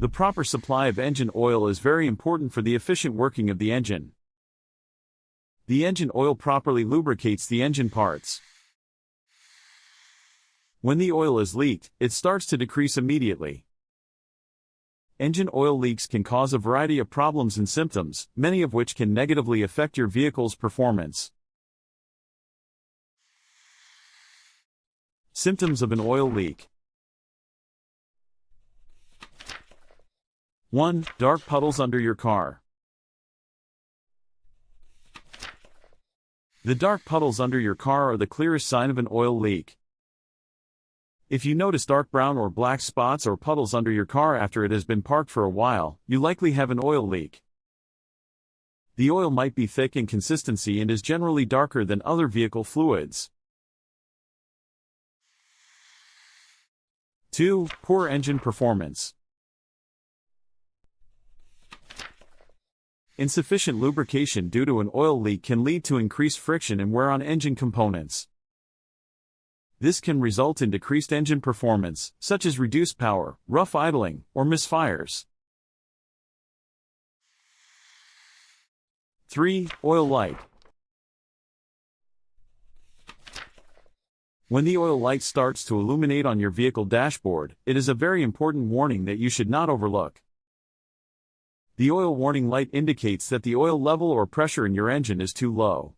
The proper supply of engine oil is very important for the efficient working of the engine. The engine oil properly lubricates the engine parts. When the oil is leaked, it starts to decrease immediately. Engine oil leaks can cause a variety of problems and symptoms, many of which can negatively affect your vehicle's performance. Symptoms of an oil leak. 1. Dark puddles under your car. The dark puddles under your car are the clearest sign of an oil leak. If you notice dark brown or black spots or puddles under your car after it has been parked for a while, you likely have an oil leak. The oil might be thick in consistency and is generally darker than other vehicle fluids. 2. Poor engine performance. Insufficient lubrication due to an oil leak can lead to increased friction and wear on engine components. This can result in decreased engine performance, such as reduced power, rough idling, or misfires. 3. Oil light. When the oil light starts to illuminate on your vehicle dashboard, it is a very important warning that you should not overlook. The oil warning light indicates that the oil level or pressure in your engine is too low.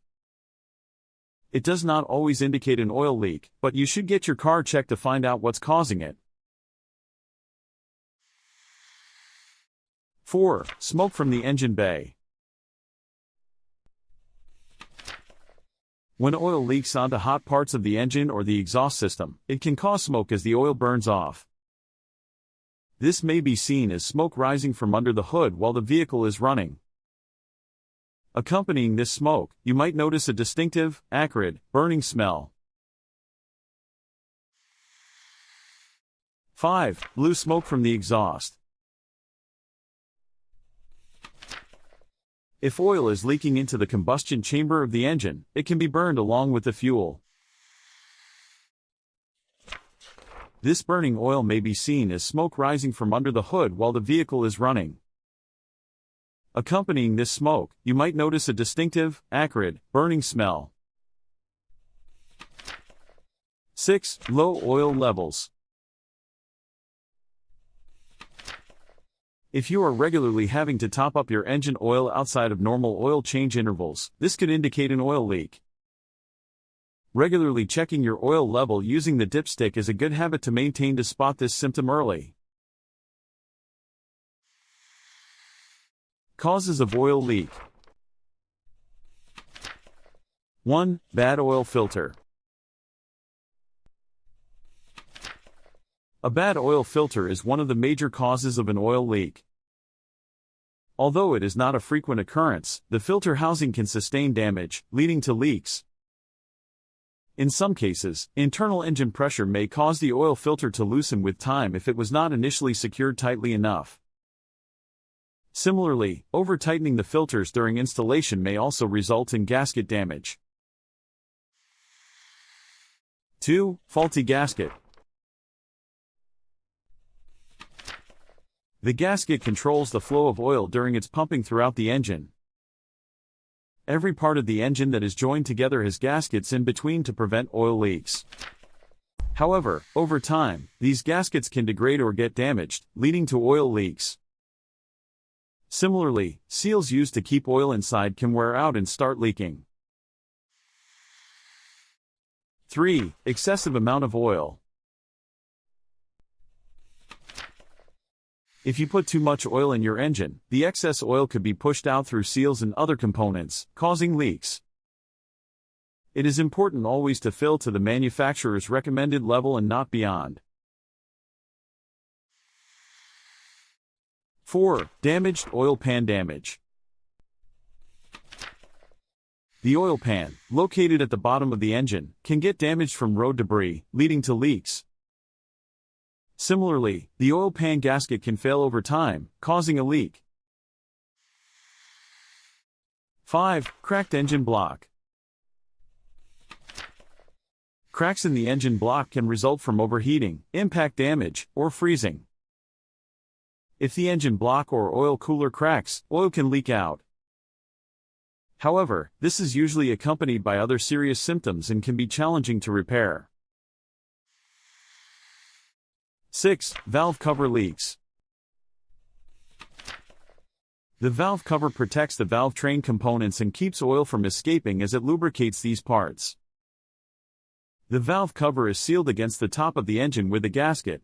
It does not always indicate an oil leak, but you should get your car checked to find out what's causing it. 4. Smoke from the engine bay. When oil leaks onto hot parts of the engine or the exhaust system, it can cause smoke as the oil burns off. This may be seen as smoke rising from under the hood while the vehicle is running. Accompanying this smoke, you might notice a distinctive, acrid, burning smell. 5. Blue smoke from the exhaust. If oil is leaking into the combustion chamber of the engine, it can be burned along with the fuel. This burning oil may be seen as smoke rising from under the hood while the vehicle is running. Accompanying this smoke, you might notice a distinctive, acrid, burning smell. 6. Low oil levels. If you are regularly having to top up your engine oil outside of normal oil change intervals, this could indicate an oil leak. Regularly checking your oil level using the dipstick is a good habit to maintain to spot this symptom early. Causes of oil leak. 1. Bad oil filter. A bad oil filter is one of the major causes of an oil leak. Although it is not a frequent occurrence, the filter housing can sustain damage, leading to leaks. In some cases, internal engine pressure may cause the oil filter to loosen with time if it was not initially secured tightly enough. Similarly, over-tightening the filters during installation may also result in gasket damage. 2. Faulty gasket. The gasket controls the flow of oil during its pumping throughout the engine. Every part of the engine that is joined together has gaskets in between to prevent oil leaks. However, over time, these gaskets can degrade or get damaged, leading to oil leaks. Similarly, seals used to keep oil inside can wear out and start leaking. 3. Excessive amount of oil. If you put too much oil in your engine, the excess oil could be pushed out through seals and other components, causing leaks. It is important always to fill to the manufacturer's recommended level and not beyond. 4. Damaged oil pan damage. The oil pan, located at the bottom of the engine, can get damaged from road debris, leading to leaks. Similarly, the oil pan gasket can fail over time, causing a leak. 5. Cracked engine block. Cracks in the engine block can result from overheating, impact damage, or freezing. If the engine block or oil cooler cracks, oil can leak out. However, this is usually accompanied by other serious symptoms and can be challenging to repair. 6. Valve cover leaks. The valve cover protects the valve train components and keeps oil from escaping as it lubricates these parts. The valve cover is sealed against the top of the engine with a gasket.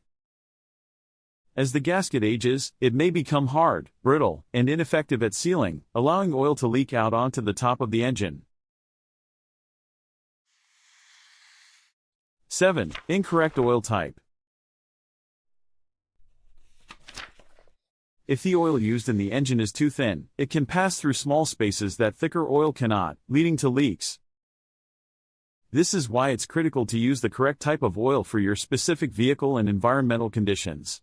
As the gasket ages, it may become hard, brittle, and ineffective at sealing, allowing oil to leak out onto the top of the engine. 7. Incorrect oil type. If the oil used in the engine is too thin, it can pass through small spaces that thicker oil cannot, leading to leaks. This is why it's critical to use the correct type of oil for your specific vehicle and environmental conditions.